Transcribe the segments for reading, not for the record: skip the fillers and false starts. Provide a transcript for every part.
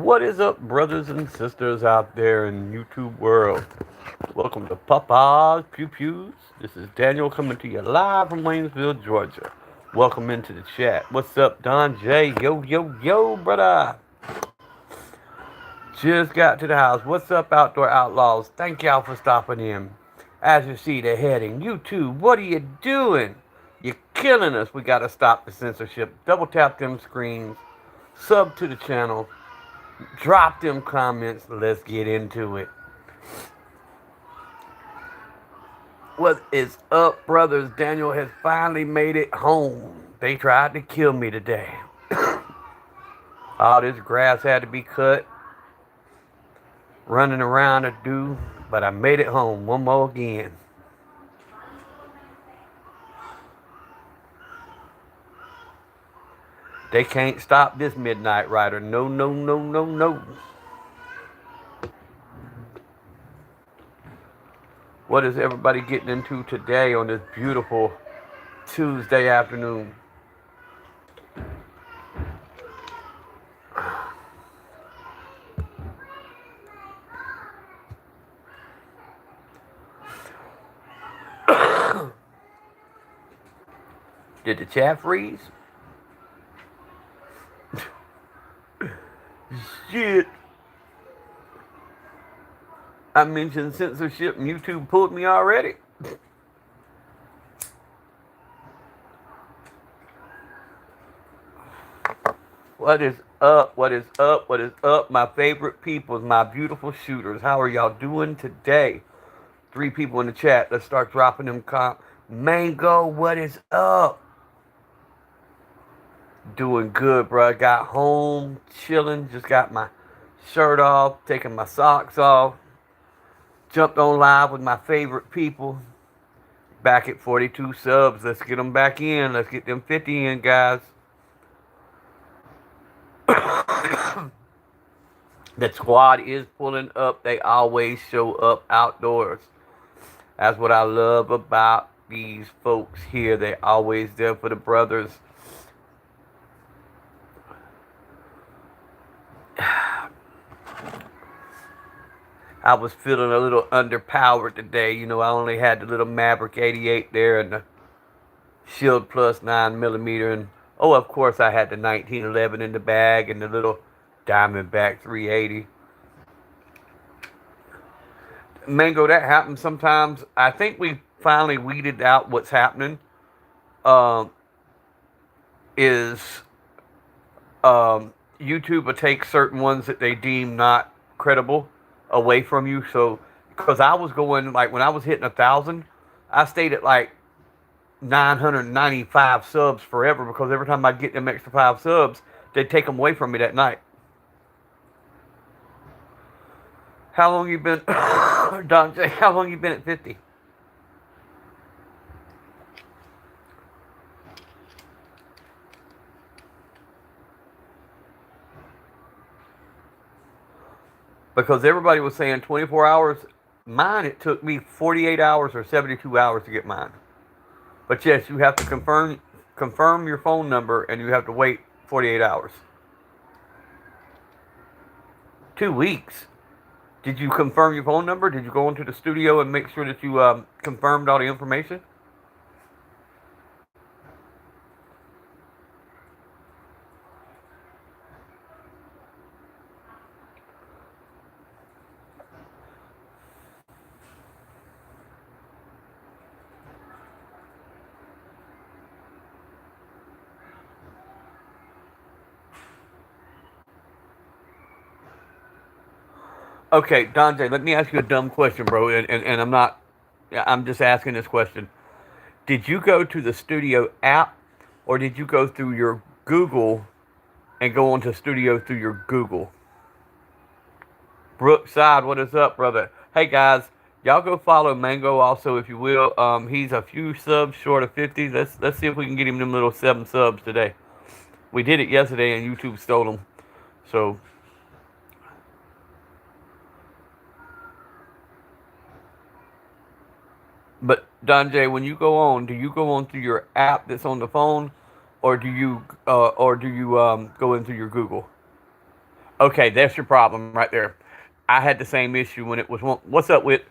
What is up, brothers and sisters out there in YouTube world? Welcome to Papa's Pew Pews. This is Daniel coming to you live from Waynesville, Georgia. Welcome into the chat. What's up, Don J? Yo, yo, yo, brother. Just got to the house. What's up, Outdoor Outlaws? Thank y'all for stopping in. As you see the heading, YouTube, what are you doing? You're killing us. We gotta stop the censorship. Double tap them screens. Sub to the channel. Drop them comments. Let's get into it. What is up, brothers? Daniel has finally made it home. They tried to kill me today. All this grass had to be cut. Running around to do. But I made it home one more again. They can't stop this midnight rider. No, no, no, no, no. What is everybody getting into today on this beautiful Tuesday afternoon? Did the chat freeze? Shit. I mentioned censorship and YouTube pulled me already. What is up? What is up? What is up? My favorite people, my beautiful shooters. How are y'all doing today? 3 people in the chat. Let's start dropping them Mango, what is up? Doing good, bro. I got home, chilling. Just got my shirt off, taking my socks off. Jumped on live with my favorite people. Back at 42 subs. Let's get them back in. Let's get them 50 in, guys. The squad is pulling up. They always show up outdoors. That's what I love about these folks here. They always there for the brothers. I was feeling a little underpowered today. You know, I only had the little Maverick 88 there and the Shield Plus 9mm. And, oh, of course, I had the 1911 in the bag and the little Diamondback 380. Mango, that happens sometimes. I think we finally weeded out what's happening. YouTube will take certain ones that they deem not credible away from you. So, because I was going, like, when I was hitting 1,000, I stayed at like 995 subs forever, because every time I get them extra 5 subs, they take them away from me that night. How long you been, Don J? How long you been at 50? Because everybody was saying 24 hours. Mine, it took me 48 hours or 72 hours to get mine. But yes, you have to confirm your phone number, and you have to wait 48 hours. 2 weeks. Did you confirm your phone number? Did you go into the studio and make sure that you confirmed all the information? Okay, Dante, let me ask you a dumb question, bro. And I'm just asking this question. Did you go to the studio app, or did you go through your Google and go onto studio through your Google? Brookside, what is up, brother? Hey, guys, y'all go follow Mango also, if you will. He's a few subs short of 50. Let's see if we can get him them little 7 subs today. We did it yesterday, and YouTube stole them. So, but Don J, when you go on, do you go on through your app that's on the phone, or do you go into your Google? Okay, that's your problem right there. I had the same issue when it was. What's up with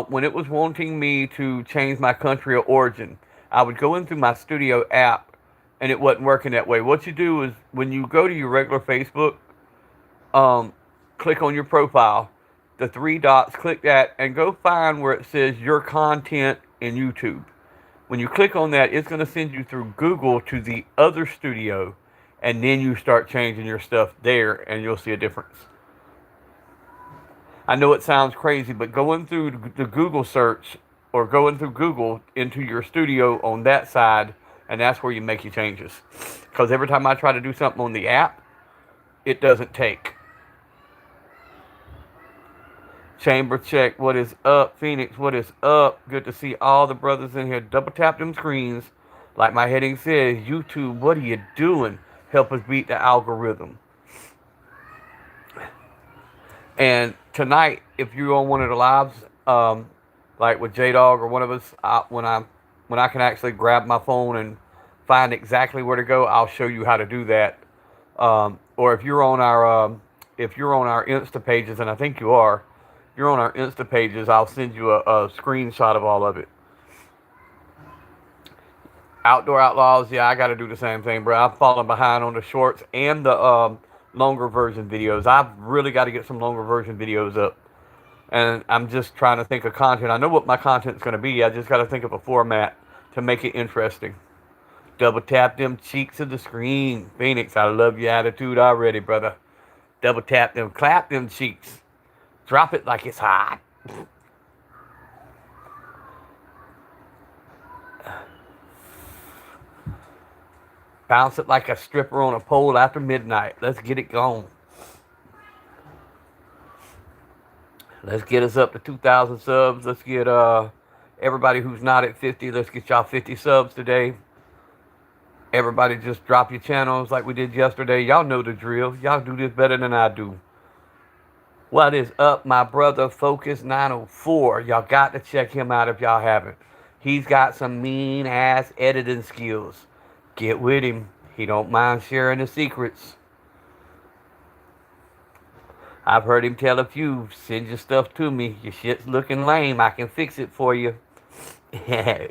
when it was wanting me to change my country of origin? I would go in through my studio app, and it wasn't working that way. What you do is when you go to your regular Facebook, um, click on your profile, the three dots, click that, and go find where it says your content in YouTube. When you click on that, it's going to send you through Google to the other studio, and then you start changing your stuff there, and you'll see a difference. I know it sounds crazy, but going through the Google search or going through Google into your studio on that side, and that's where you make your changes. Because every time I try to do something on the app, it doesn't take. Chamber check, what is up? Phoenix, what is up? Good to see all the brothers in here. Double tap them screens. Like my heading says, YouTube, what are you doing? Help us beat the algorithm. And tonight, if you're on one of the lives, like with J Dog or one of us, when I can actually grab my phone and find exactly where to go, I'll show you how to do that. Or if you're on our Insta pages, and I think you are, if you're on our Insta pages, I'll send you a screenshot of all of it. Outdoor Outlaws, yeah, I got to do the same thing, bro. I'm falling behind on the shorts and the longer version videos. I've really got to get some longer version videos up. And I'm just trying to think of content. I know what my content's going to be. I just got to think of a format to make it interesting. Double tap them cheeks of the screen. Phoenix, I love your attitude already, brother. Double tap them, clap them cheeks. Drop it like it's hot. Bounce it like a stripper on a pole after midnight. Let's get it going. Let's get us up to 2,000 subs. Let's get everybody who's not at 50. Let's get y'all 50 subs today. Everybody just drop your channels like we did yesterday. Y'all know the drill. Y'all do this better than I do. What is up, my brother Focus 904? Y'all got to check him out if y'all haven't. He's got some mean ass editing skills. Get with him. He don't mind sharing the secrets. I've heard him tell a few, send your stuff to me. Your shit's looking lame. I can fix it for you.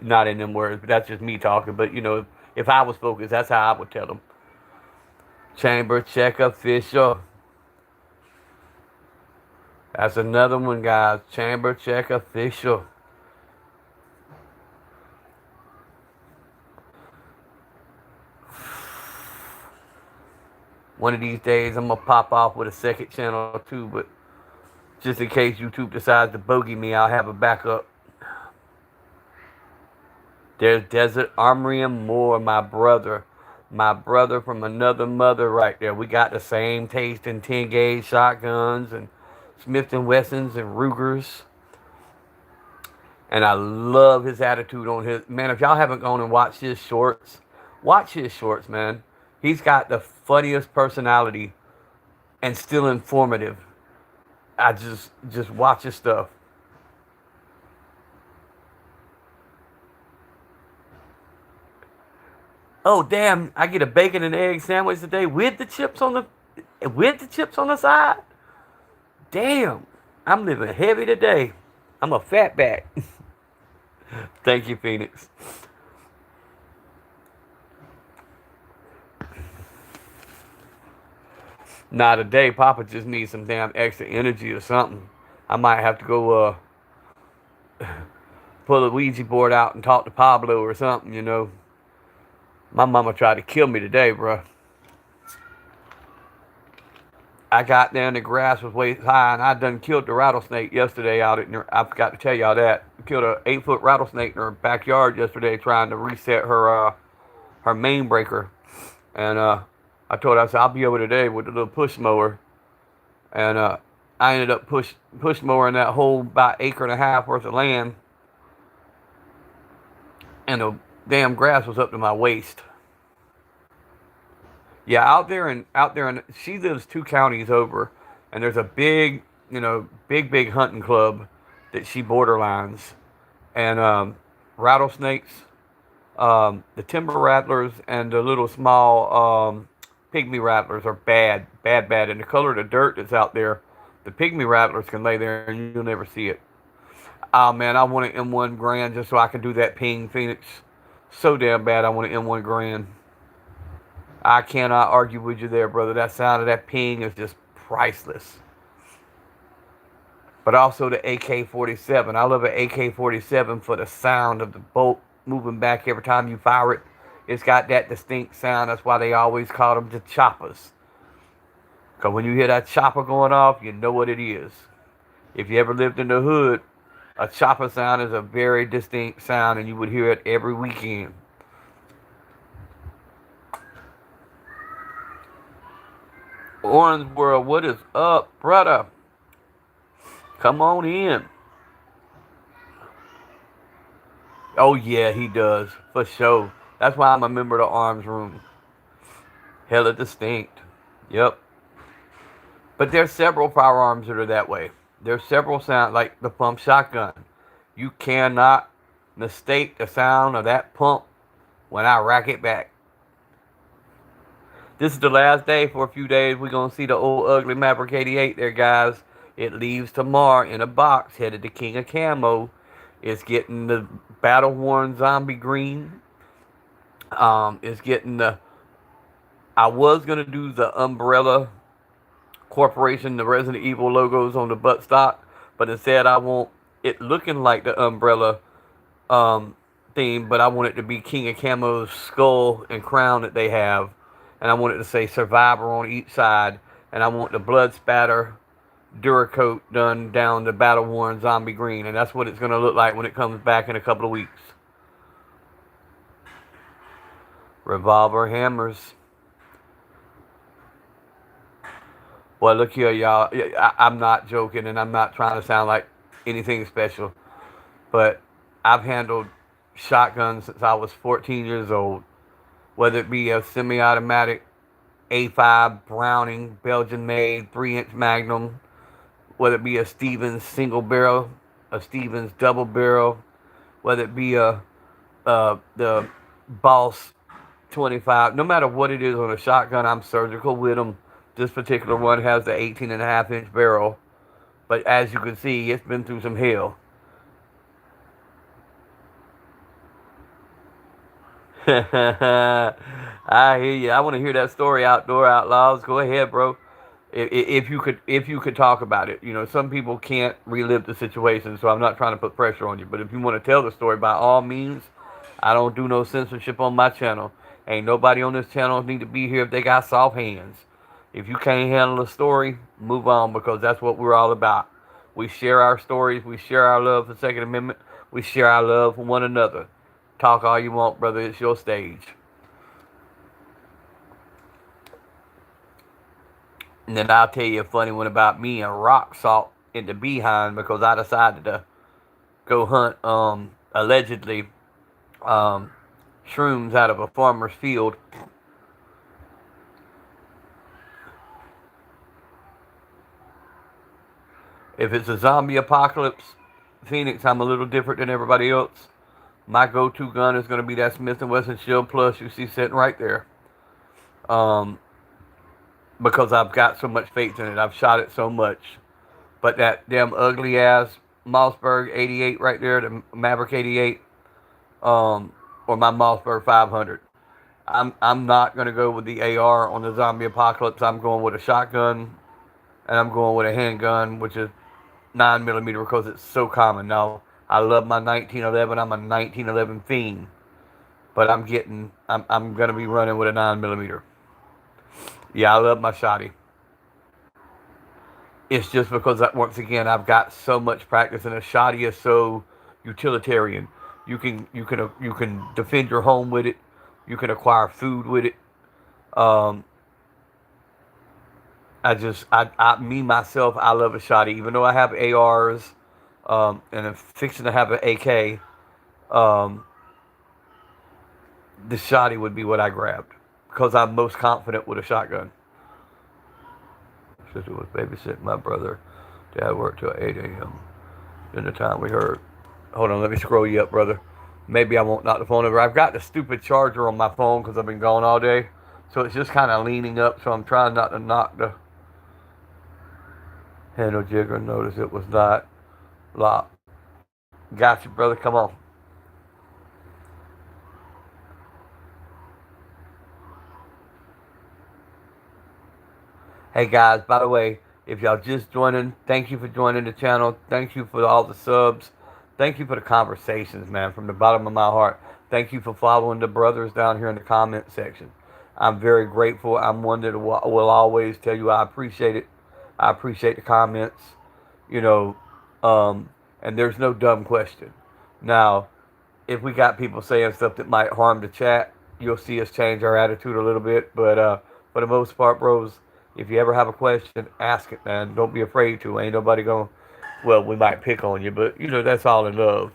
Not in them words, but that's just me talking. But, you know, if I was focused, that's how I would tell them. Chamber check official. That's another one, guys. Chamber check official. One of these days, I'm going to pop off with a second channel too, but just in case YouTube decides to bogey me, I'll have a backup. There's Desert Armory and more, my brother. My brother from another mother right there. We got the same taste in 10 gauge shotguns and Smith & Wessons and Rugers. And I love his attitude on his... Man, if y'all haven't gone and watched his shorts, watch his shorts, man. He's got the funniest personality and still informative. I just watch his stuff. Oh damn! I get a bacon and egg sandwich today with the chips on the side. Damn, I'm living heavy today. I'm a fatback. Thank you, Phoenix. Nah, today Papa just needs some damn extra energy or something. I might have to go pull a Ouija board out and talk to Pablo or something, you know. My mama tried to kill me today, bro. I got there and the grass was way high, and I done killed the rattlesnake yesterday out in I forgot to tell y'all that. Killed a 8-foot rattlesnake in her backyard yesterday trying to reset her main breaker. And I told her, I said, I'll be over today with a little push mower. And I ended up push mowing that whole about acre and a half worth of land. And the damn grass was up to my waist. Yeah, out there and she lives 2 counties over, and there's a big, big hunting club that she borderlines, and rattlesnakes, the timber rattlers, and the little small pygmy rattlers are bad, bad, bad. And the color of the dirt that's out there, the pygmy rattlers can lay there and you'll never see it. Oh man, I want an M1 Grand just so I can do that ping Phoenix. So damn bad, I want an M1 Grand. I cannot argue with you there, brother. That sound of that ping is just priceless. But also the AK-47. I love an AK-47 for the sound of the bolt moving back every time you fire it. It's got that distinct sound. That's why they always call them the choppers. Because when you hear that chopper going off, you know what it is. If you ever lived in the hood, a chopper sound is a very distinct sound, and you would hear it every weekend. Orange World, what is up, brother? Come on in. Oh, yeah, he does. For sure. That's why I'm a member of the arms room. Hella distinct. Yep. But there's several firearms that are that way. There's several sounds, like the pump shotgun. You cannot mistake the sound of that pump when I rack it back. This is the last day for a few days. We're going to see the old ugly Maverick 88 there, guys. It leaves tomorrow in a box headed to King of Camo. It's getting the battle worn zombie green. It's getting the... I was going to do the Umbrella Corporation, the Resident Evil logos on the buttstock, but instead I want it looking like the Umbrella theme, but I want it to be King of Camo's skull and crown that they have, and I want it to say Survivor on each side, and I want the blood spatter Duracoat done down the battle worn zombie green, and that's what it's going to look like when it comes back in a couple of weeks. Revolver hammers. Well, look here, y'all. I'm not joking, and I'm not trying to sound like anything special, but I've handled shotguns since I was 14 years old, whether it be a semi-automatic A5 Browning, Belgian-made 3-inch Magnum, whether it be a Stevens single barrel, a Stevens double barrel, whether it be the Boss 25. No matter what it is on a shotgun, I'm surgical with them. This particular one has the 18.5-inch barrel, but as you can see, it's been through some hell. I hear you. I want to hear that story, Outdoor Outlaws. Go ahead, bro. If you could talk about it. You know, some people can't relive the situation, so I'm not trying to put pressure on you. But if you want to tell the story, by all means. I don't do no censorship on my channel. Ain't nobody on this channel need to be here if they got soft hands. If you can't handle a story, move on, because that's what we're all about. We share our stories. We share our love for the Second Amendment. We share our love for one another. Talk all you want, brother. It's your stage. And then I'll tell you a funny one about me and rock salt in the behind, because I decided to go hunt, allegedly, shrooms out of a farmer's field. If it's a zombie apocalypse, Phoenix, I'm a little different than everybody else. My go-to gun is going to be that Smith & Wesson Shield Plus you see sitting right there. Because I've got so much faith in it. I've shot it so much. But that damn ugly-ass Mossberg 88 right there, the Maverick 88, or my Mossberg 500, I'm not going to go with the AR on the zombie apocalypse. I'm going with a shotgun, and I'm going with a handgun, which is 9mm, because it's so common now. I love my 1911. I'm a 1911 fiend, but I'm gonna be running with a 9mm. Yeah, I love my shotty. It's just because once again I've got so much practice, and a shotty is so utilitarian. You can defend your home with it. You can acquire food with it. Me myself, I love a shotty. Even though I have ARs, and I'm fixing to have an AK, the shotty would be what I grabbed, because I'm most confident with a shotgun. Sister was babysitting my brother. Dad worked till 8 a.m. Then the time we heard. Hold on, let me scroll you up, brother. Maybe I won't knock the phone over. I've got the stupid charger on my phone because I've been gone all day. So it's just kind of leaning up. So I'm trying not to knock the handle jigger. Notice it was not locked. Got you, brother. Come on. Hey guys, by the way, if y'all just joining, thank you for joining the channel. Thank you for all the subs. Thank you for the conversations, man, from the bottom of my heart. Thank you for following the brothers down here in the comment section. I'm very grateful. I'm one that will always tell you I appreciate it. I appreciate the comments, you know, and there's no dumb question. Now, if we got people saying stuff that might harm the chat, you'll see us change our attitude a little bit. But for the most part, bros, if you ever have a question, ask it, man. Don't be afraid to. Ain't nobody going, well, we might pick on you, but, that's all in love.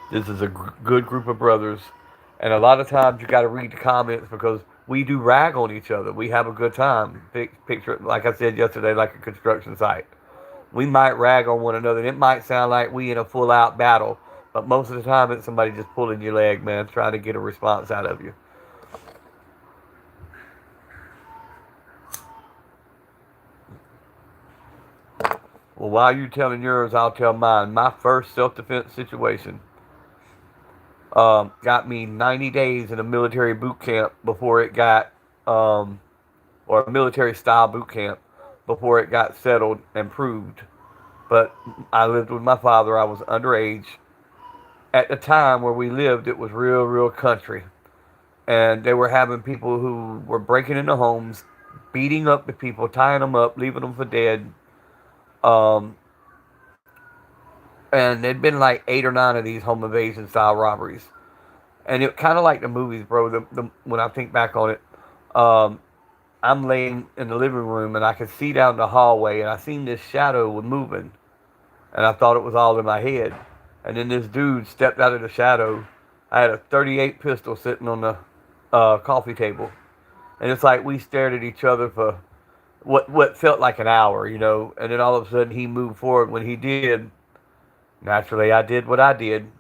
This is a good group of brothers. And a lot of times you got to read the comments because we do rag on each other. We have a good time. Picture, like I said yesterday, like a construction site. We might rag on one another. And it might sound like we in a full out battle, but most of the time it's somebody just pulling your leg, man, trying to get a response out of you. Well, while you're telling yours, I'll tell mine. My first self-defense situation got me 90 days in a military boot camp before it got, or a military style boot camp before it got settled and proved. But I lived with my father. I was underage. At the time where we lived, it was real, real country. And they were having people who were breaking into homes, beating up the people, tying them up, leaving them for dead. Um, and there'd been like 8 or 9 of these home invasion style robberies. And it kind of like the movies, bro. When I think back on it, um, I'm laying in the living room and I could see down the hallway and I seen this shadow moving. And I thought it was all in my head. And then this dude stepped out of the shadow. I had a 38 pistol sitting on the coffee table. And it's like we stared at each other for what felt like an hour, And then all of a sudden he moved forward. When he did, naturally I did what I did.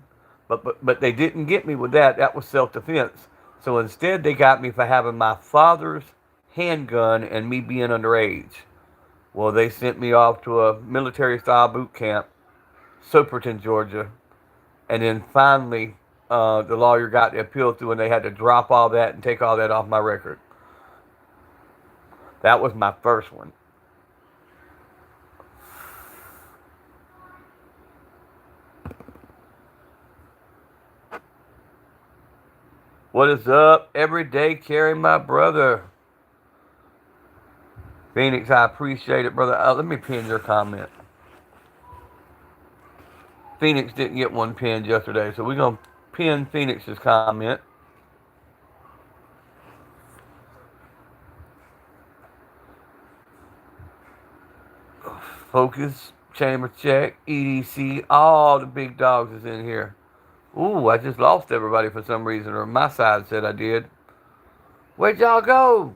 But they didn't get me with that. That was self-defense. So instead they got me for having my father's handgun and me being underage. Well, they sent me off to a military-style boot camp, Soperton, Georgia. And then finally, the lawyer got the appeal through and they had to drop all that and take all that off my record. That was my first one. What is up? Every day carry my brother. Phoenix, I appreciate it, brother. Let me pin your comment. Phoenix didn't get one pinned yesterday, so we're going to pin Phoenix's comment. Focus, chamber check, EDC, all the big dogs is in here. Ooh, I just lost everybody for some reason, or my side said I did. Where'd y'all go?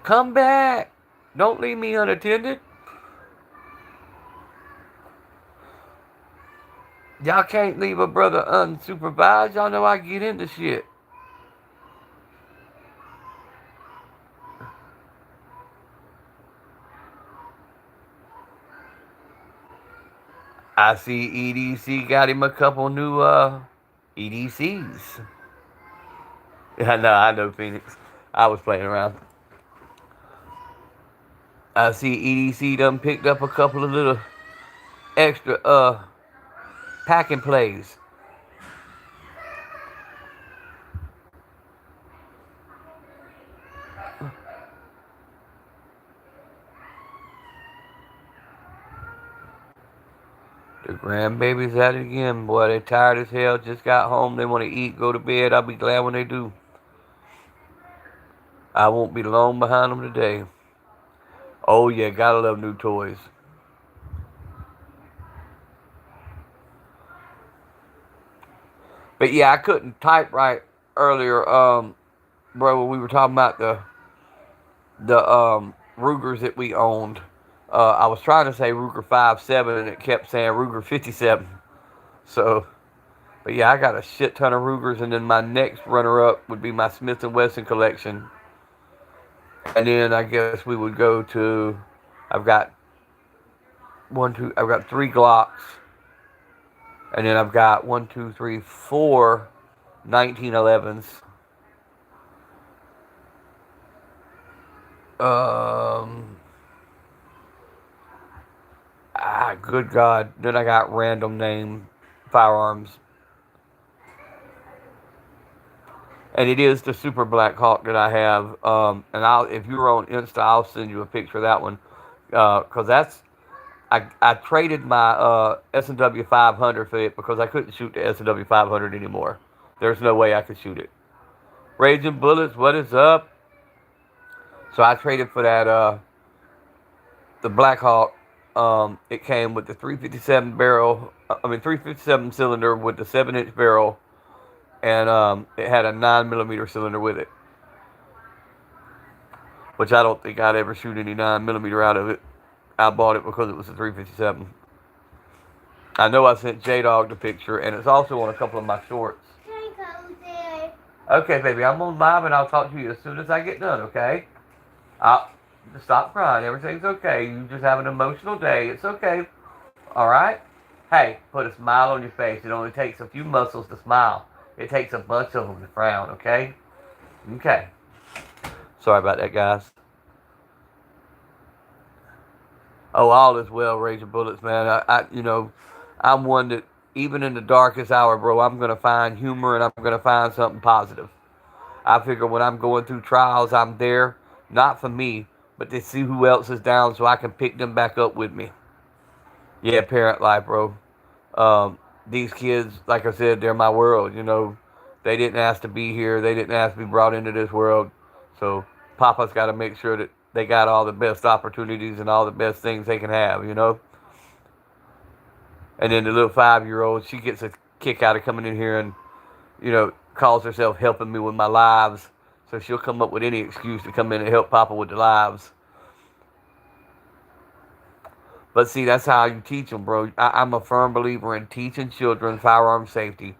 Come back. Don't leave me unattended. Y'all can't leave a brother unsupervised. Y'all know I get into shit. I see EDC got him a couple new EDCs. I know Phoenix. I was playing around. I see EDC done picked up a couple of little extra pack and plays. The grandbabies at it again, boy. They tired as hell. Just got home. They want to eat, go to bed. I'll be glad when they do. I won't be long behind them today. Oh yeah, gotta love new toys. But yeah, I couldn't type right earlier, bro. When we were talking about the Rugers that we owned, I was trying to say Ruger 57 and it kept saying Ruger 57. So, but yeah, I got a shit ton of Rugers, and then my next runner-up would be my Smith and Wesson collection, and then I guess we would go to. I've got I've got three Glocks, and then I've got one, two, three, four 1911s. Um, good God. Then I got random name firearms. And it is the Super Black Hawk that I have. And if you're on Insta, I'll send you a picture of that one. Because I traded my S&W 500 for it because I couldn't shoot the S&W 500 anymore. There's no way I could shoot it. Raging Bullets, what is up? So I traded for that, the Black Hawk. It came with the 357 barrel, 357 cylinder with the 7-inch barrel, and it had a 9mm cylinder with it, which I don't think I'd ever shoot any 9mm out of it. I bought it because it was a 357. I know I sent J-Dog the picture, and it's also on a couple of my shorts. Can I go there? Okay, baby, I'm on live, and I'll talk to you as soon as I get done, okay? Just stop crying. Everything's okay. You just have an emotional day. It's okay. All right? Hey, put a smile on your face. It only takes a few muscles to smile. It takes a bunch of them to frown, okay? Okay. Sorry about that, guys. Oh, all is well, Raging Bullets, man. I'm one that, even in the darkest hour, bro, I'm going to find humor and I'm going to find something positive. I figure when I'm going through trials, I'm there, not for me, but to see who else is down so I can pick them back up with me. Yeah, parent life, bro. These kids, like I said, they're my world, They didn't ask to be here. They didn't ask to be brought into this world. So Papa's got to make sure that they got all the best opportunities and all the best things they can have. And then the little 5-year-old, she gets a kick out of coming in here and, calls herself helping me with my lives. So she'll come up with any excuse to come in and help Papa with the lives. But see, that's how you teach them, bro. I'm a firm believer in teaching children firearm safety,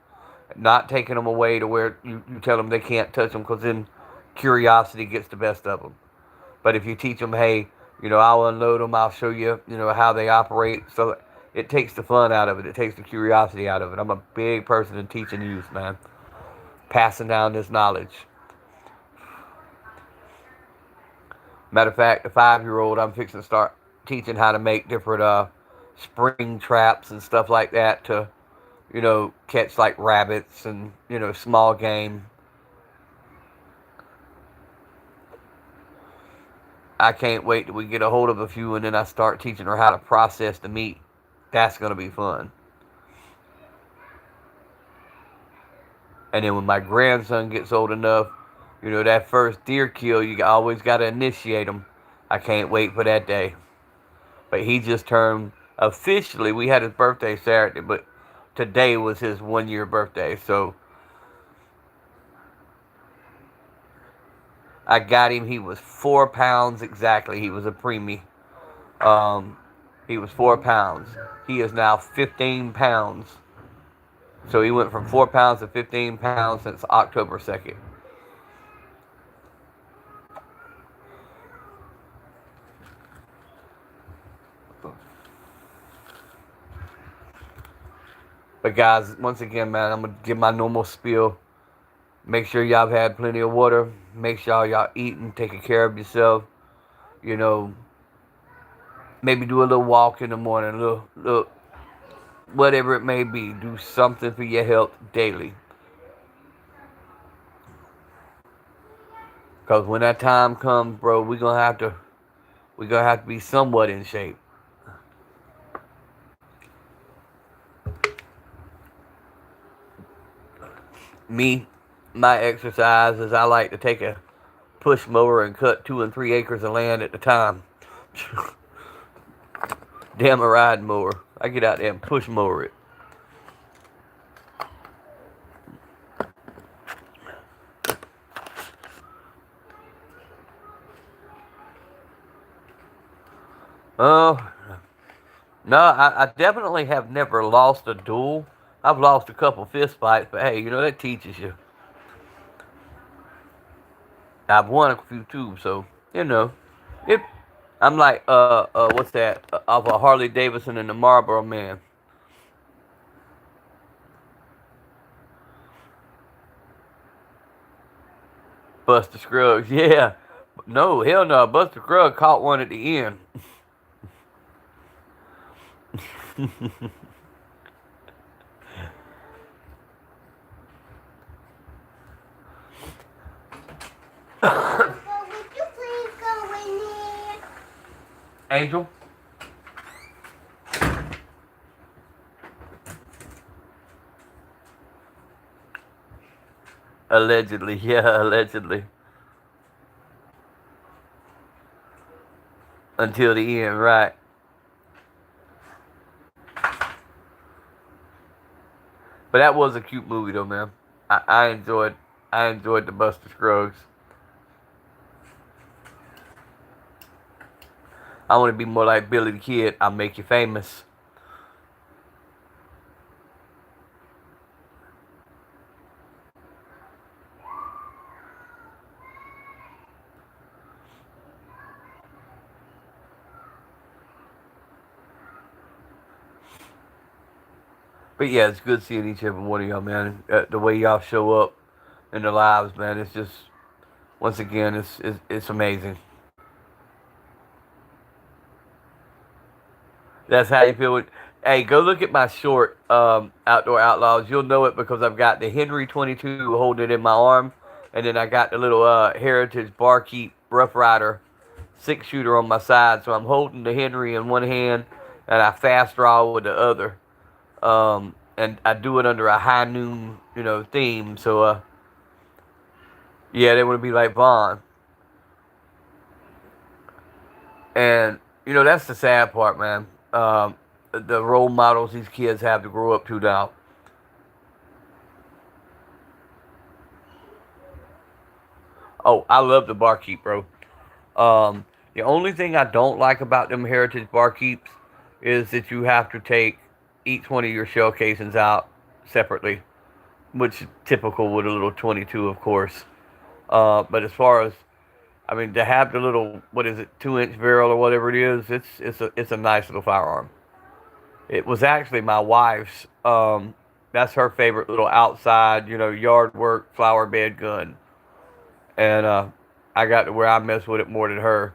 not taking them away to where you tell them they can't touch them, because then curiosity gets the best of them. But if you teach them, hey, I'll unload them, I'll show you, how they operate. So it takes the fun out of it. It takes the curiosity out of it. I'm a big person in teaching youth, man. Passing down this knowledge. Matter of fact, the 5-year-old, I'm fixing to start teaching how to make different spring traps and stuff like that to, catch like rabbits and, small game. I can't wait till we get a hold of a few and then I start teaching her how to process the meat. That's going to be fun. And then when my grandson gets old enough, that first deer kill, you always got to initiate him. I can't wait for that day. But he just turned, officially, we had his birthday Saturday, but today was his 1-year birthday. So I got him. He was 4 pounds exactly. He was a preemie. He was 4 pounds. He is now 15 pounds. So he went from 4 pounds to 15 pounds since October 2nd. But guys, once again, man, I'm going to give my normal spiel. Make sure y'all have had plenty of water. Make sure y'all eating, taking care of yourself. Maybe do a little walk in the morning, a little whatever it may be. Do something for your health daily. Because when that time comes, bro, we're gonna have to be somewhat in shape. My exercise is I like to take a push mower and cut 2 and 3 acres of land at a time. Damn a riding mower. I get out there and push mower it. Oh, no, I definitely have never lost a duel. I've lost a couple fist fights, but hey, that teaches you. I've won a few too, so you know it. I'm like what's that? Of a Harley Davidson and the Marlboro Man. Buster Scruggs, yeah. No, hell no. Buster Scruggs caught one at the end. Papa, would you please go in here? Angel? Allegedly, yeah, allegedly. Until the end, right. But that was a cute movie though, man. I enjoyed the Buster Scruggs. I want to be more like Billy the Kid. I'll make you famous. But yeah, it's good seeing each and every one of y'all, man. The way y'all show up in their lives, man. It's just once again, it's amazing. That's how you feel it. Hey, go look at my short, Outdoor Outlaws. You'll know it because I've got the Henry 22 holding it in my arm, and then I got the little Heritage Barkeep Rough Rider 6-shooter on my side. So I'm holding the Henry in one hand, and I fast draw with the other. And I do it under a high noon, theme. So yeah, they want to be like Vaughn. And that's the sad part, man. The role models these kids have to grow up to now. Oh, I love the barkeep, bro. The only thing I don't like about them heritage barkeeps is that you have to take each one of your shell casings out separately, which is typical with a little 22, of course. But as far as to have the little, what is it, 2-inch barrel or whatever it is, it's a nice little firearm. It was actually my wife's. That's her favorite little outside, yard work flower bed gun, and I got to where I mess with it more than her,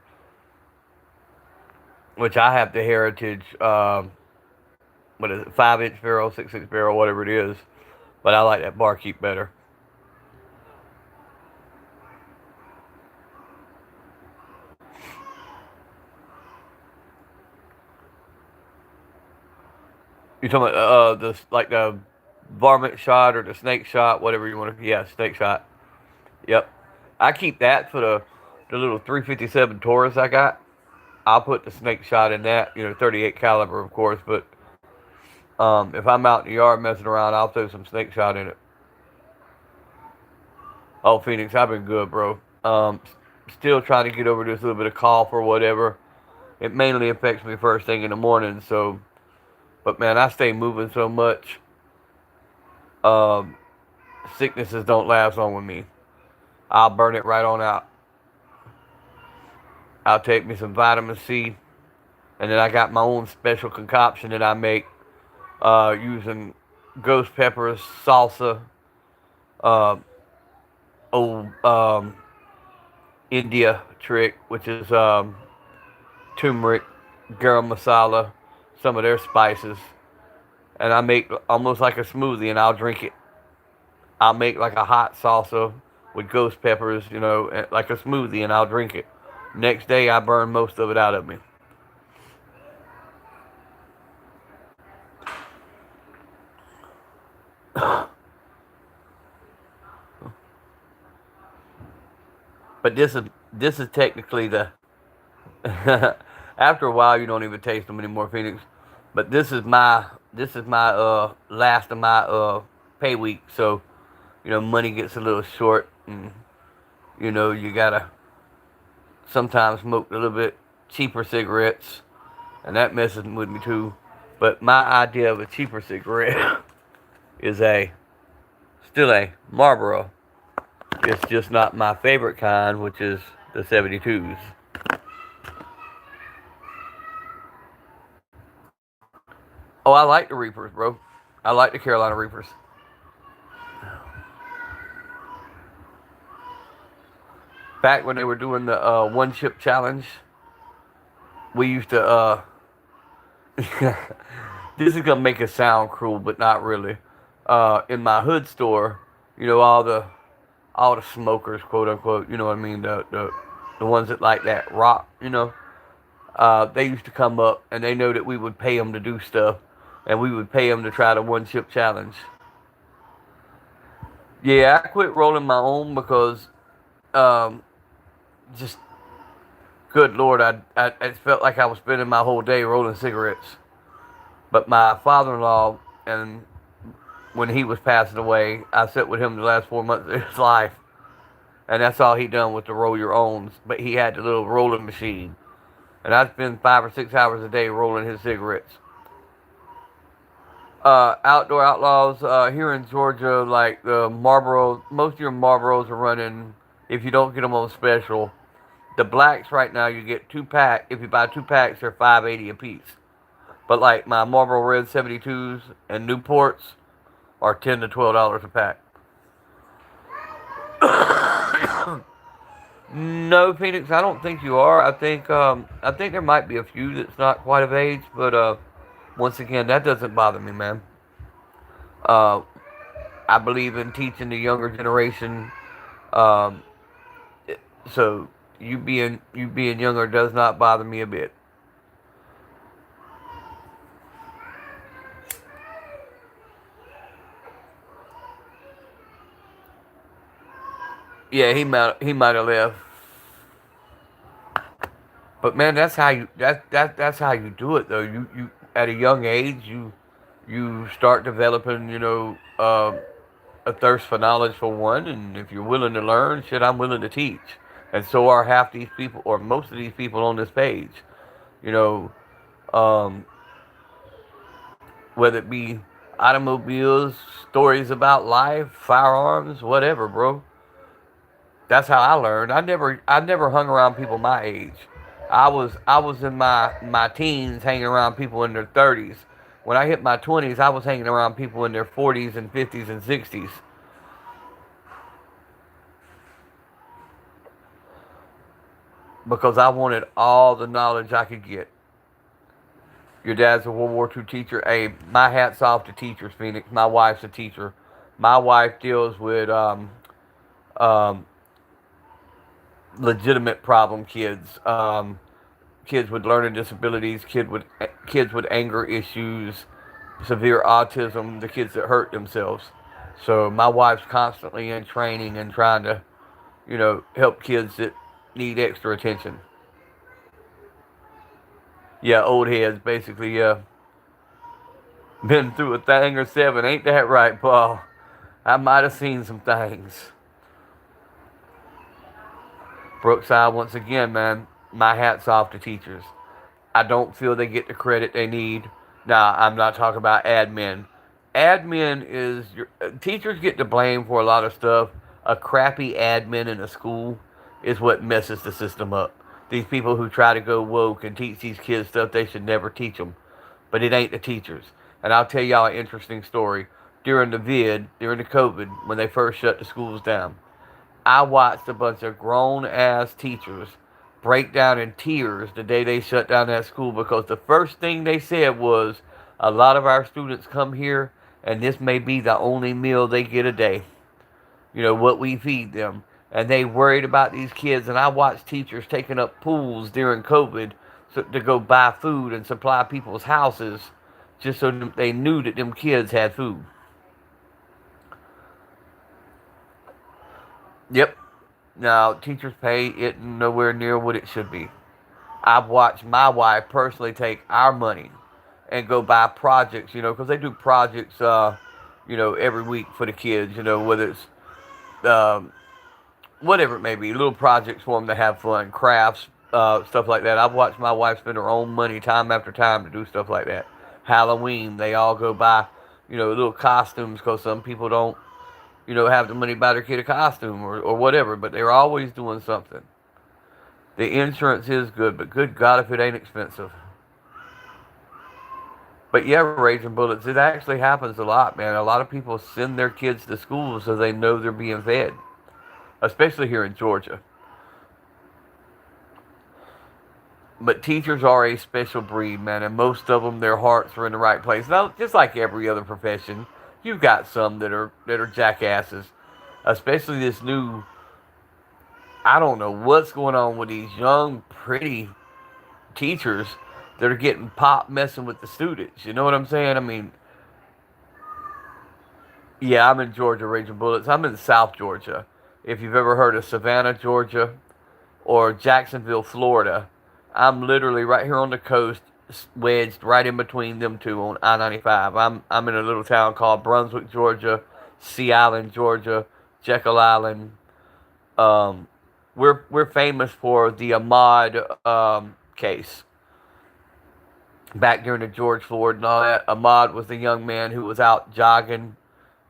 which I have the heritage. What is it, 5-inch barrel, 6-inch barrel, whatever it is, but I like that barkeep better. You talking about the varmint shot or the snake shot, whatever you want to. Yeah, snake shot. Yep. I keep that for the little 357 Taurus I got. I'll put the snake shot in that, 38 caliber, of course. But if I'm out in the yard messing around, I'll throw some snake shot in it. Oh, Phoenix, I've been good, bro. Still trying to get over this little bit of cough or whatever. It mainly affects me first thing in the morning. So, but man, I stay moving so much. Um, Sicknesses don't last long with me. I'll burn it right on out. I'll take me some vitamin C, and then I got my own special concoction that I make using ghost peppers, salsa, uh, old India trick, which is turmeric, garam masala, some of their spices, and I make almost like a smoothie, and I'll drink it. I'll make like a hot salsa with ghost peppers, like a smoothie, and I'll drink it. Next day, I burn most of it out of me. But this is technically the. After a while, you don't even taste them anymore, Phoenix. But this is my last of my pay week, so money gets a little short, and you gotta sometimes smoke a little bit cheaper cigarettes and that messes with me too. But my idea of a cheaper cigarette is still a Marlboro. It's just not my favorite kind, which is the 72s. Oh, I like the Reapers, bro. I like the Carolina Reapers. Back when they were doing the one chip challenge, we used to. This is gonna make it sound cruel, but not really. In my hood store, all the smokers, quote unquote. You know what I mean? The ones that like that rock. They used to come up and they know that we would pay them to do stuff, and we would pay them to try the one chip challenge. Yeah, I quit rolling my own because um, just good lord, I felt like I was spending my whole day rolling cigarettes. But my father-in-law, and when he was passing away, I sat with him the last 4 months of his life, and that's all he done was to roll your own. But he had the little rolling machine, and I spend 5 or 6 hours a day rolling his cigarettes. Outdoor outlaws here in Georgia, like the Marlboro, most of your Marlboros are running. If you don't get them on special, the blacks right now you get 2 pack. If you buy 2 packs, they're $5.80 a piece. But like my Marlboro Red 72s and Newports are $10 to $12 a pack. No, Phoenix, I don't think you are. I think there might be a few that's not quite of age, but once again, that doesn't bother me, man. Uh, I believe in teaching the younger generation. Um, so you being younger does not bother me a bit. Yeah, he might have left, but man, that's how you do it though. You at a young age you start developing a thirst for knowledge for one, and if you're willing to learn, shit, I'm willing to teach, and so are half these people or most of these people on this page. You know, um, whether it be automobiles, stories about life, firearms, whatever, bro. That's how I learned. I never hung around people my age. I was in my teens hanging around people in their 30s. When I hit my 20s, I was hanging around people in their 40s and 50s and 60s because I wanted all the knowledge I could get. Your dad's a World War II teacher. Hey, my hat's off to teachers, Phoenix. My wife's a teacher. My wife deals with um, legitimate problem kids, kids with learning disabilities, kids with anger issues, severe autism, the kids that hurt themselves. So my wife's constantly in training and trying to, help kids that need extra attention. Yeah, old heads, basically. Yeah, been through a thing or seven. Ain't that right, Paul? I might have seen some things. Brookside, once again, man, my hat's off to teachers. I don't feel they get the credit they need. Now, I'm not talking about admin. Admin is teachers get to blame for a lot of stuff. A crappy admin in a school is what messes the system up. These people who try to go woke and teach these kids stuff they should never teach them, but it ain't the teachers. And I'll tell y'all an interesting story. During the COVID, when they first shut the schools down, I watched a bunch of grown ass teachers break down in tears the day they shut down that school because the first thing they said was, a lot of our students come here and this may be the only meal they get a day. What we feed them. And they worried about these kids. And I watched teachers taking up pools during COVID to go buy food and supply people's houses just so they knew that them kids had food. Yep. Now, teachers' pay isn't nowhere near what it should be. I've watched my wife personally take our money and go buy projects, because they do projects, every week for the kids, whether it's, um, whatever it may be, little projects for them to have fun, crafts, stuff like that. I've watched my wife spend her own money time after time to do stuff like that. Halloween, they all go buy, little costumes because some people don't, have the money to buy their kid a costume or whatever, but they're always doing something. The insurance is good, but good God if it ain't expensive. But yeah, raging bullets, it actually happens a lot, man. A lot of people send their kids to school so they know they're being fed, especially here in Georgia. But teachers are a special breed, man, and most of them, their hearts are in the right place. Now, just like every other profession, you've got some that are jackasses, especially this new. I don't know what's going on with these young, pretty teachers that are getting popped messing with the students. You know what I'm saying? I mean, yeah, I'm in Georgia, raging bullets. I'm in South Georgia. If you've ever heard of Savannah, Georgia, or Jacksonville, Florida, I'm literally right here on the coast, wedged right in between them two on I-95. I'm in a little town called Brunswick, Georgia, Sea Island, Georgia, Jekyll Island. Um, we're famous for the Ahmaud case back during the George Floyd and all that. Ahmaud was the young man who was out jogging,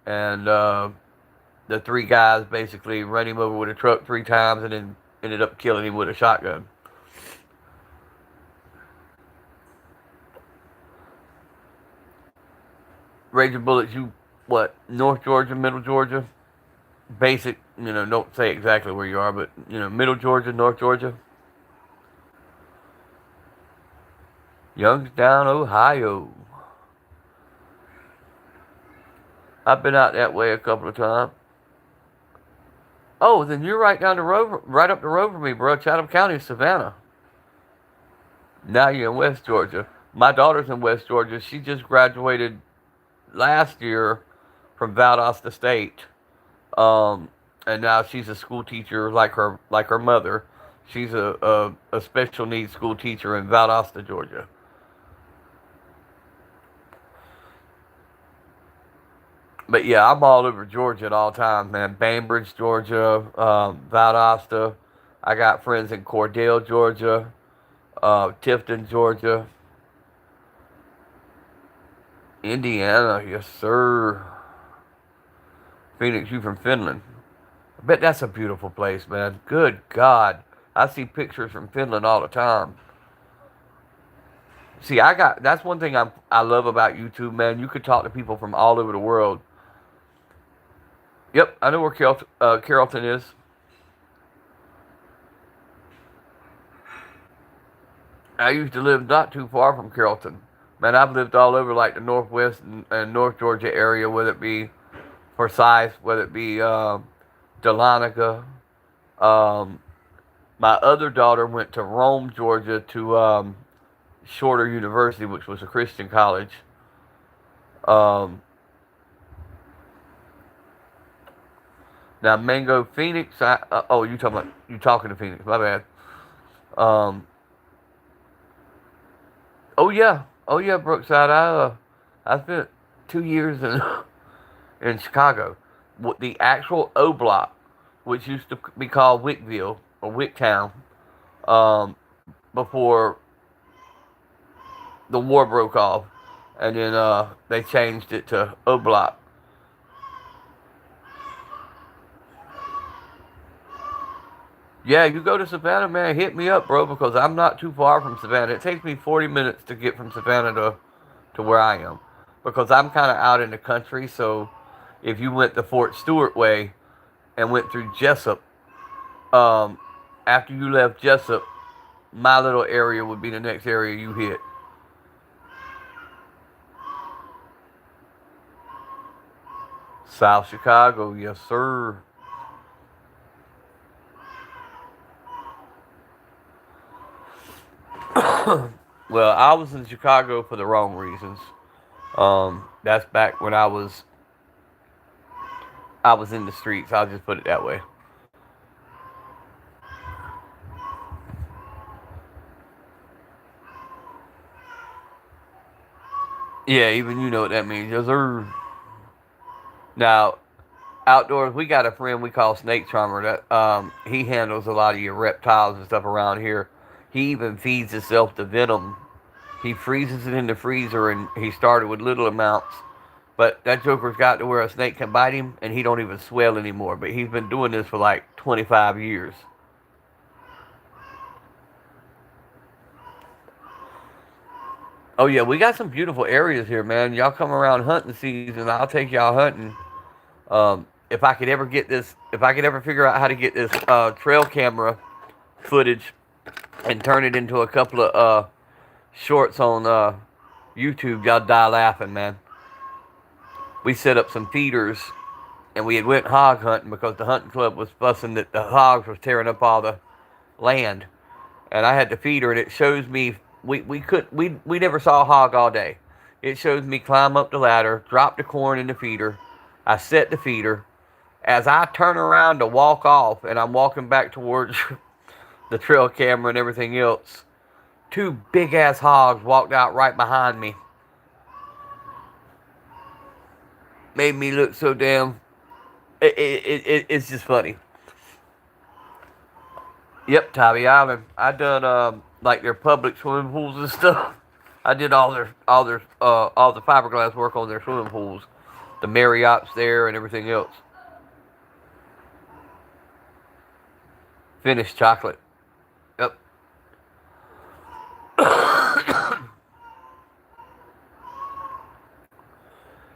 and the three guys basically ran him over with a truck 3 times and then ended up killing him with a shotgun. Raging bullets, you what? North Georgia, Middle Georgia, basic. Don't say exactly where you are, but Middle Georgia, North Georgia, Youngstown, Ohio. I've been out that way a couple of times. Oh, then you're right down the road, right up the road from me, bro. Chatham County, Savannah. Now you're in West Georgia. My daughter's in West Georgia. She just graduated last year from Valdosta State, and now she's a school teacher like her mother. She's a special needs school teacher in Valdosta, Georgia. But yeah, I'm all over Georgia at all times, man. Bainbridge, Georgia, Valdosta. I got friends in Cordell, Georgia, Tifton, Georgia, Indiana. Yes, sir. Phoenix, you from Finland. I bet that's a beautiful place, man. Good God. I see pictures from Finland all the time. See, that's one thing I love about YouTube, man. You could talk to people from all over the world. Yep, I know where Carrollton is. I used to live not too far from Carrollton. Man, I've lived all over like the Northwest and North Georgia area, whether it be Forsyth, whether it be Dahlonega. Um, my other daughter went to Rome, Georgia, to Shorter University, which was a Christian college. Um, Now Mango Phoenix. Oh, you talking to Phoenix? My bad. Um, oh yeah, Brookside. I spent 2 years in Chicago. The actual O Block, which used to be called Wickville or Wicktown, um, before the war broke off, and then they changed it to O Block. Yeah, you go to Savannah, man, hit me up, bro, because I'm not too far from Savannah. It takes me 40 minutes to get from Savannah to where I am, because I'm kind of out in the country. So if you went the Fort Stewart way and went through Jessup, um, after you left Jessup, my little area would be the next area you hit. South Chicago, yes, sir. Well, I was in Chicago for the wrong reasons. That's back when I was in the streets. I'll just put it that way. Yeah, even you know what that means. Yes, sir. Now, outdoors, we got a friend we call Snake Charmer. That he handles a lot of your reptiles and stuff around here. He even feeds himself the venom. He freezes it in the freezer, and he started with little amounts. But that joker's got to where a snake can bite him, and he don't even swell anymore. But he's been doing this for like 25 years. Oh yeah, we got some beautiful areas here, man. Y'all come around hunting season, I'll take y'all hunting. If I could ever get this, if I could ever figure out how to get this trail camera footage and turn it into a couple of shorts on YouTube, y'all die laughing, man. We set up some feeders, and we had went hog hunting because the hunting club was fussing that the hogs was tearing up all the land, and I had the feeder, and it shows me we never saw a hog all day. It shows me climb up the ladder, drop the corn in the feeder. I set the feeder. As I turn around to walk off, and I'm walking back towards the trail camera and everything else, two big ass hogs walked out right behind me. Made me look so damn. It's just funny. Yep, Tybee Island. I done like their public swimming pools and stuff. I did all the fiberglass work on their swimming pools, the Marriott's there and everything else. Finished chocolate. Yep.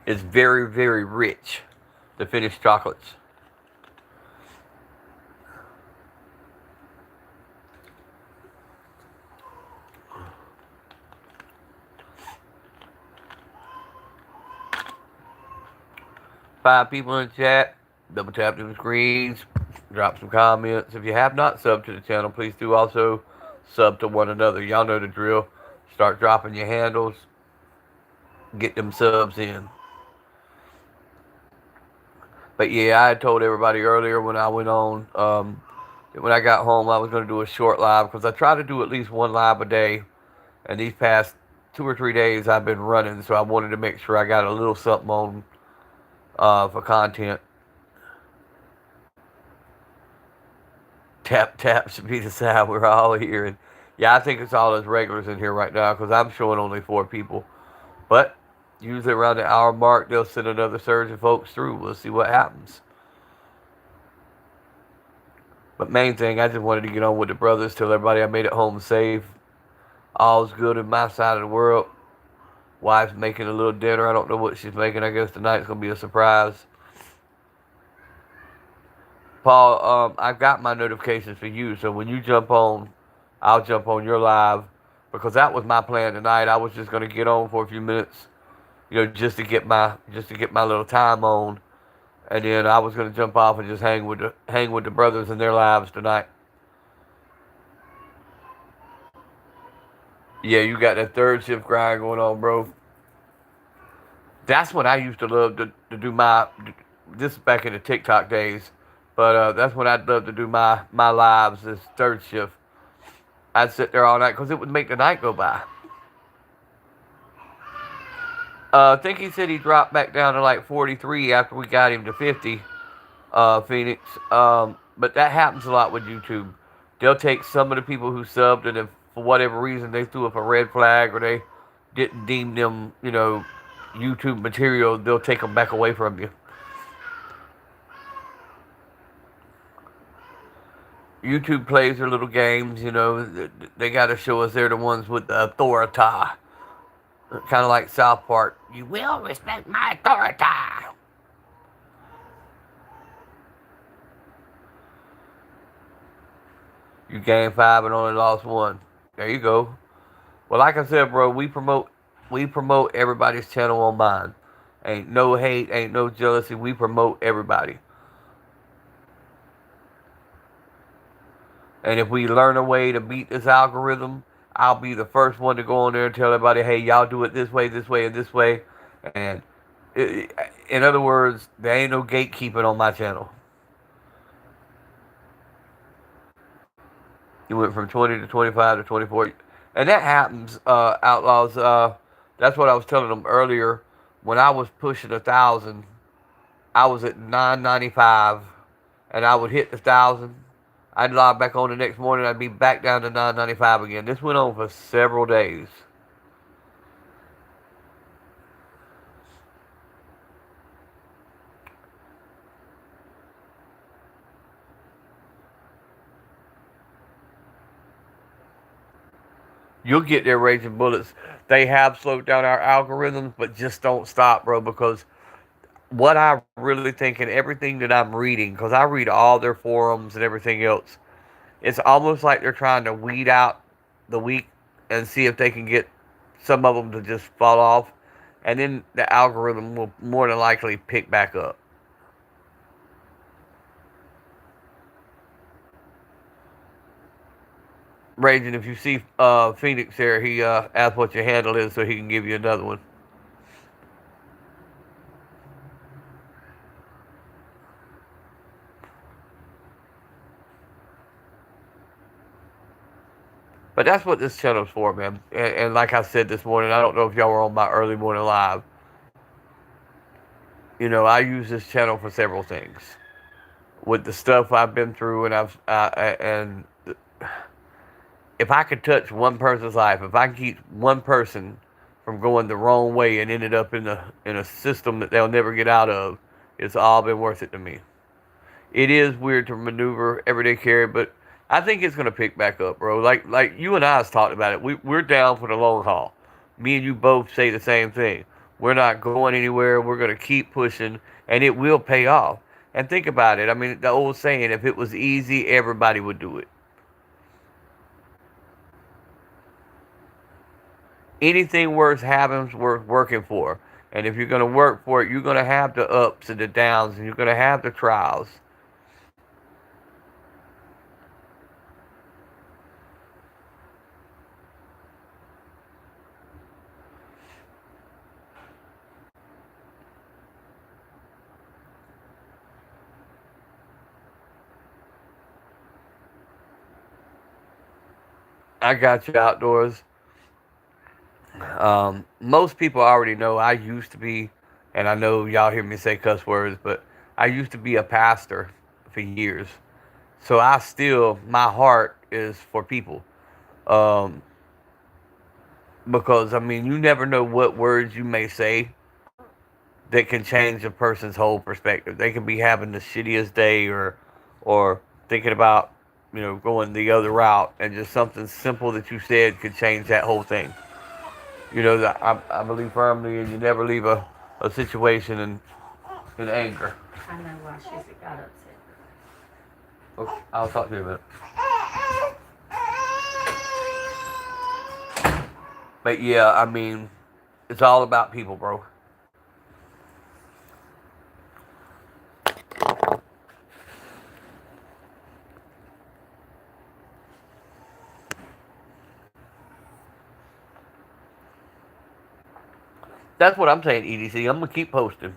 It's very, very rich, the finished chocolates. Five people in the chat. Double tap them screens. Drop some comments. If you have not subbed to the channel, please do also sub to one another. Y'all know the drill. Start dropping your handles. Get them subs in. But yeah, I had told everybody earlier when I went on, when I got home, I was going to do a short live because I try to do at least one live a day. And these past 2 or 3 days I've been running, so I wanted to make sure I got a little something on for content. Tap tap should be the sound we're all hearing. Yeah, I think it's all us regulars in here right now because I'm showing only 4 people. But usually around the hour mark, they'll send another surge of folks through. We'll see what happens. But main thing, I just wanted to get on with the brothers, tell everybody I made it home safe. All's good in my side of the world. Wife's making a little dinner. I don't know what she's making. I guess tonight's going to be a surprise. Paul, I've got my notifications for you, so when you jump on, I'll jump on your live, because that was my plan tonight. I was just going to get on for a few minutes, just to get my little time on, and then I was going to jump off and just hang with the brothers and their lives tonight. Yeah, you got that third shift grind going on, bro. That's when I used to love to do my. This is back in the TikTok days, but that's when I'd love to do my lives. This third shift, I'd sit there all night because it would make the night go by. I think he said he dropped back down to like 43 after we got him to 50, Phoenix. But that happens a lot with YouTube. They'll take some of the people who subbed, and if for whatever reason they threw up a red flag or they didn't deem them, YouTube material, they'll take them back away from you. YouTube plays their little games, they got to show us they're the ones with the authority. Kind of like South Park. You will respect my authority. You gained 5 and only lost 1. There you go. Well, like I said, bro, we promote everybody's channel on mine. Ain't no hate, ain't no jealousy. We promote everybody. And if we learn a way to beat this algorithm, I'll be the first one to go on there and tell everybody, hey, y'all do it this way, and this way. And in other words, there ain't no gatekeeping on my channel. You went from 20 to 25 to 24. And that happens, Outlaws. That's what I was telling them earlier. When I was pushing 1,000, I was at 995, and I would hit the 1,000, I'd log back on the next morning. I'd be back down to 9.95 again. This went on for several days. You'll get there, Raging Bullets. They have slowed down our algorithms, but just don't stop, bro, because what I really think and everything that I'm reading, because I read all their forums and everything else, it's almost like they're trying to weed out the weak and see if they can get some of them to just fall off, and then the algorithm will more than likely pick back up. Raging, if you see Phoenix there, he asked what your handle is so he can give you another one. But that's what this channel's for, man. And like I said this morning, I don't know if y'all were on my early morning live. You know, I use this channel for several things. With the stuff I've been through, and if I could touch one person's life, if I can keep one person from going the wrong way and ended up in a system that they'll never get out of, it's all been worth it to me. It is weird to maneuver everyday carry, but I think it's gonna pick back up, bro. Like you and I has talked about it. We're down for the long haul. Me and you both say the same thing. We're not going anywhere. We're gonna keep pushing, and it will pay off. And think about it. I mean, the old saying: if it was easy, everybody would do it. Anything worth having is worth working for. And if you're gonna work for it, you're gonna have the ups and the downs, and you're gonna have the trials. I got you outdoors. Most people already know I used to be, and I know y'all hear me say cuss words, but I used to be a pastor for years. So I still, my heart is for people. Um, because, I mean, you never know what words you may say that can change a person's whole perspective. They can be having the shittiest day or thinking about, you know, going the other route, and just something simple that you said could change that whole thing. You know, I believe firmly in you never leave a situation in anger. I know why she got upset. Okay, I'll talk to you in a minute. But yeah, I mean, it's all about people, bro. That's what I'm saying, EDC. I'm gonna keep posting.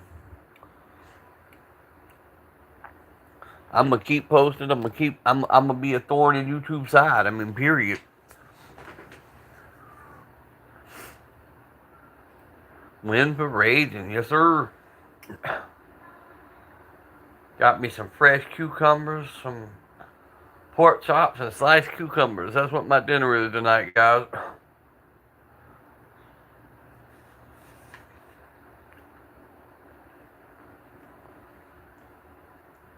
I'm gonna keep posting. I'm gonna be a thorn in YouTube's side. I mean, period. Win for raging, yes sir. Got me some fresh cucumbers, some pork chops, and sliced cucumbers. That's what my dinner is tonight, guys.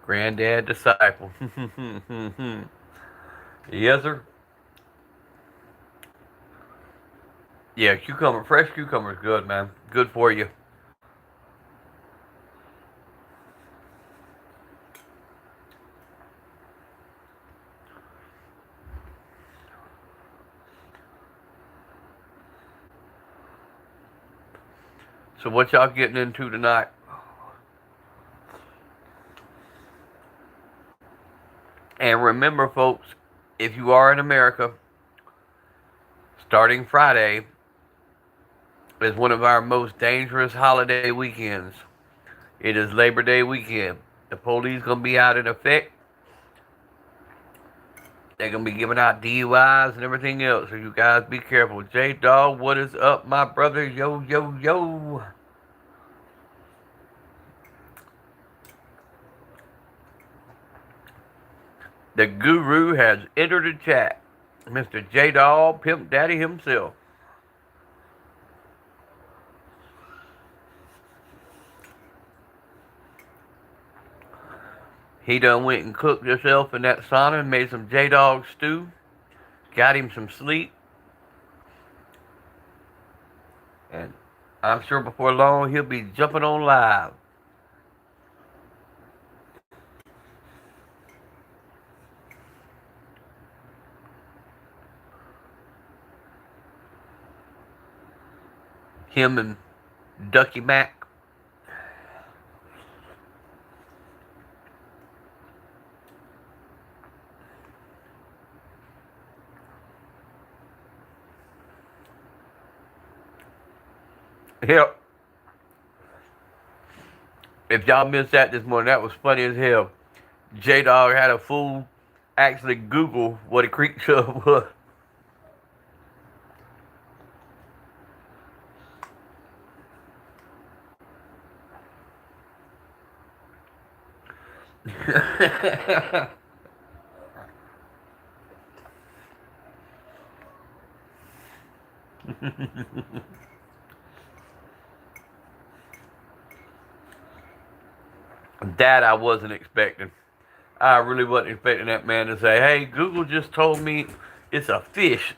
Granddad disciple. Yes sir. Yeah, fresh cucumber is good, man. Good for you. So what y'all getting into tonight? And remember, folks, if you are in America, starting Friday is one of our most dangerous holiday weekends. It is Labor Day weekend. The police gonna be out in effect. They're gonna be giving out DUIs and everything else. So you guys be careful. J Dog, what is up, my brother? Yo, yo, yo. The guru has entered the chat. Mr. J-Dog, Pimp Daddy himself. He done went and cooked himself in that sauna and made some J-Dog stew. Got him some sleep. And I'm sure before long he'll be jumping on live. Him and Ducky Mac. Yep. If y'all missed that this morning, that was funny as hell. J-Dog had a fool actually Google what a creek shove was. That I wasn't expecting. I really wasn't expecting that man to say, hey, Google just told me it's a fish.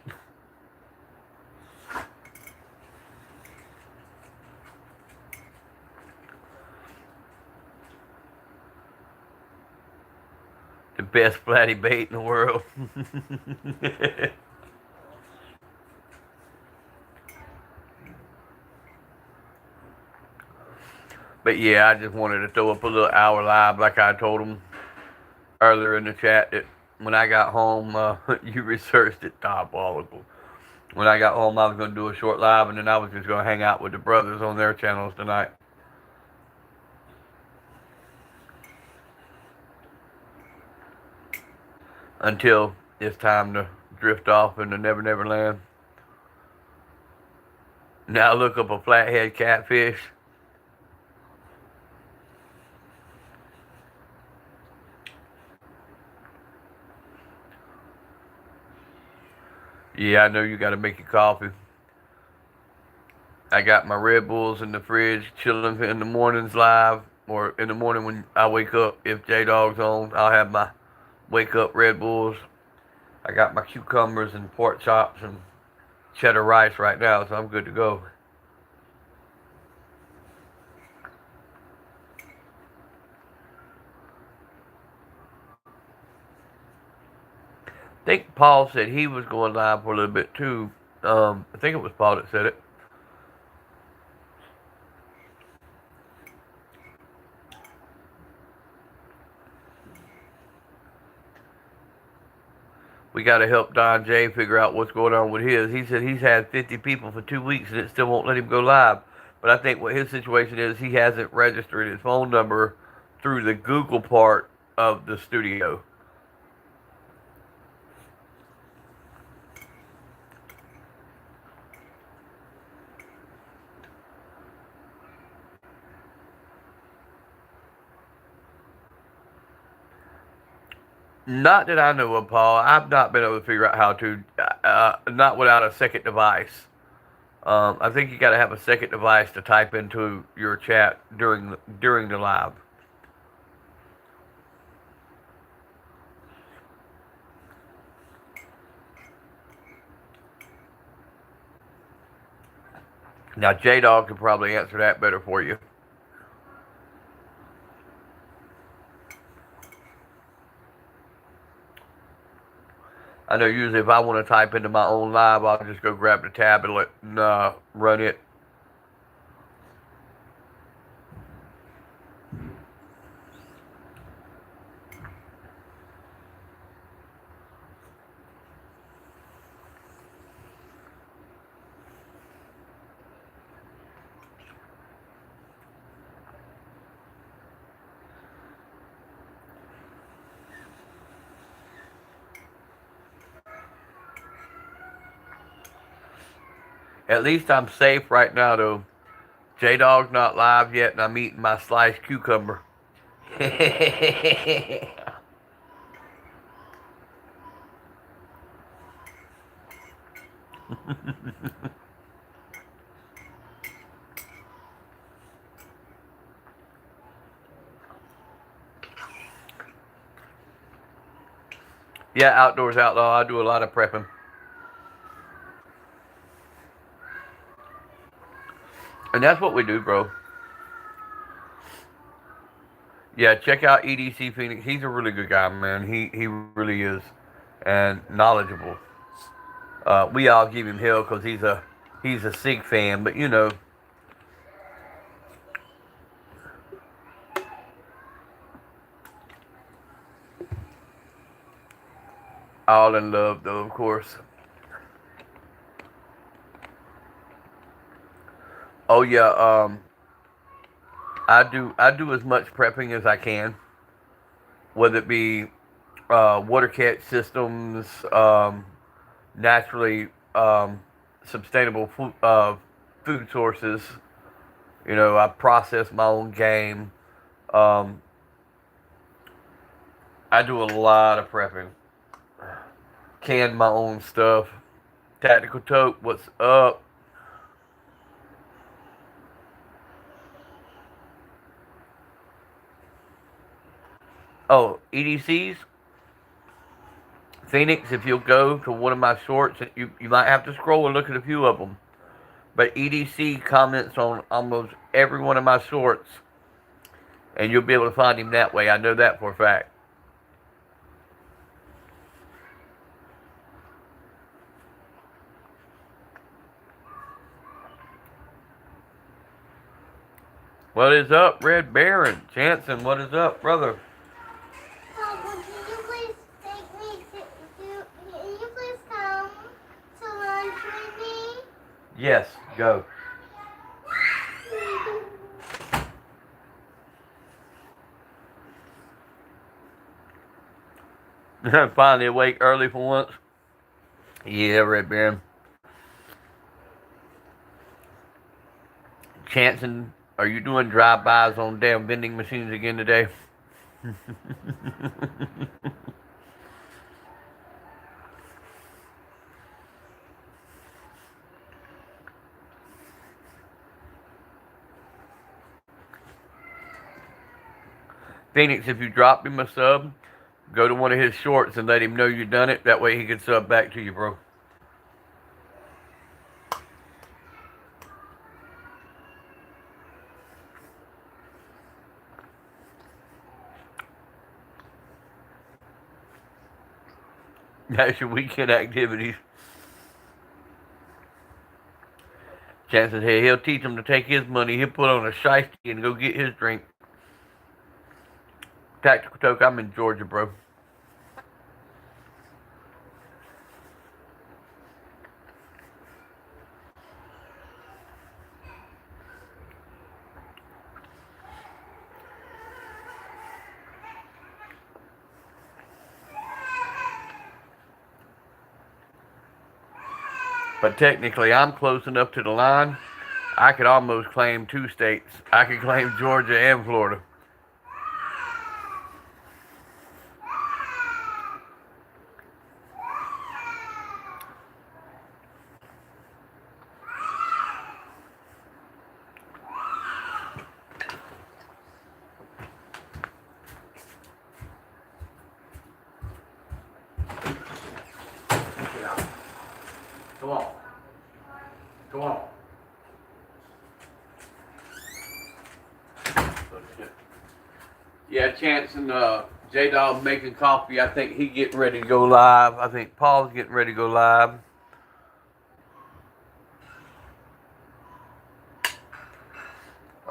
The best flatty bait in the world. But yeah, I just wanted to throw up a little hour live like I told him earlier in the chat that when I got home, you researched it diabolical. When I got home, I was going to do a short live, and then I was just going to hang out with the brothers on their channels tonight. Until it's time to drift off into Never Never Land. Now look up a flathead catfish. Yeah, I know you got to make your coffee. I got my Red Bulls in the fridge, chilling in the mornings live, or in the morning when I wake up. If J-Dog's on, I'll have my wake up Red Bulls. I got my cucumbers and pork chops and cheddar rice right now, so I'm good to go. I think Paul said he was going live for a little bit too. I think it was Paul that said it. We got to help Don J figure out what's going on with his. He said he's had 50 people for 2 weeks and it still won't let him go live. But I think what his situation is, he hasn't registered his phone number through the Google part of the studio. Not that I know of, Paul. I've not been able to figure out how to, not without a second device. I think you got to have a second device to type into your chat during the live. Now, J-Dog could probably answer that better for you. I know usually if I want to type into my own live, I'll just go grab the tablet and run it. At least I'm safe right now, though. J-Dog's not live yet, and I'm eating my sliced cucumber. Yeah, outdoors outlaw. I do a lot of prepping. And that's what we do, bro. Yeah, check out EDC Phoenix. He's a really good guy, man. He really is, and knowledgeable. We all give him hell because he's a Sig fan, but you know, all in love though, of course. Oh yeah, I do as much prepping as I can, whether it be water catch systems, naturally sustainable food sources. You know, I process my own game. Um, I do a lot of prepping. Can my own stuff. Tactical tote, what's up? Oh, EDCs, Phoenix. If you'll go to one of my shorts, you might have to scroll and look at a few of them. But EDC comments on almost every one of my shorts, and you'll be able to find him that way. I know that for a fact. What is up, Red Baron? Jansen, what is up, brother? Papa, can you please take me can you please come to lunch with me? Yes, go. Finally awake early for once. Yeah, Red Baron. Jansen, are you doing drive-bys on damn vending machines again today? Phoenix, if you drop him a sub, go to one of his shorts and let him know you done it. That way he can sub back to you, bro. That's your weekend activities. Chances hey, he'll teach him to take his money. He'll put on a shiesty and go get his drink. Tactical Toke, I'm in Georgia, bro. But technically, I'm close enough to the line. I could almost claim two states. I could claim Georgia and Florida. Come on. Come on. Yeah, Chance and J Dog making coffee. I think he getting ready to go live. I think Paul's getting ready to go live.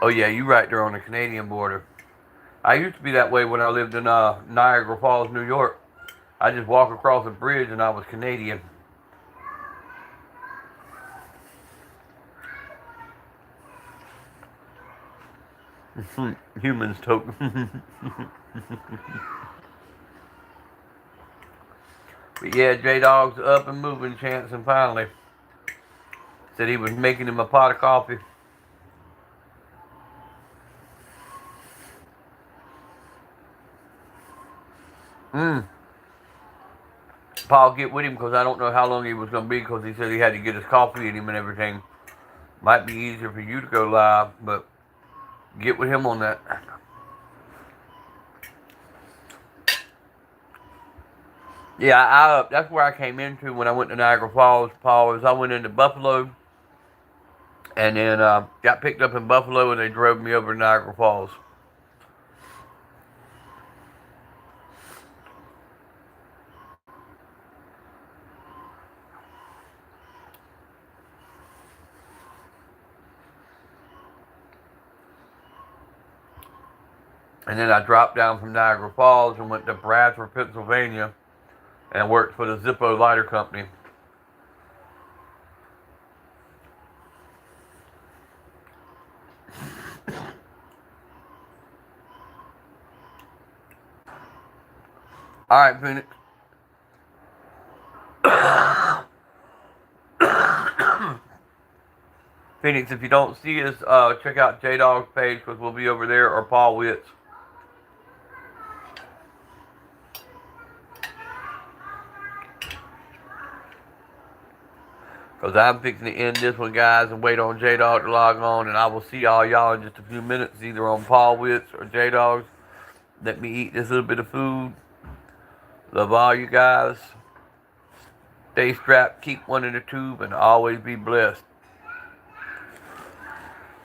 Oh yeah, you right there on the Canadian border. I used to be that way when I lived in Niagara Falls, New York. I just walk across a bridge and I was Canadian. Humans took. But yeah, J Dog's up and moving, Chance, and finally said he was making him a pot of coffee. Mm. Paul, get with him because I don't know how long he was going to be because he said he had to get his coffee in him and everything. Might be easier for you to go live, but get with him on that. Yeah, that's where I came into when I went to Niagara Falls, Paul, is I went into Buffalo and then got picked up in Buffalo and they drove me over to Niagara Falls. And then I dropped down from Niagara Falls and went to Bradford, Pennsylvania, and worked for the Zippo Lighter Company. All right, Phoenix. Phoenix, if you don't see us, check out J-Dog's page because we'll be over there, or Paul Witt's. Because I'm fixing to end this one, guys, and wait on J-Dog to log on, and I will see all y'all in just a few minutes, either on Paul Witt's or J-Dog's. Let me eat this little bit of food. Love all you guys. Stay strapped, keep one in the tube, and always be blessed.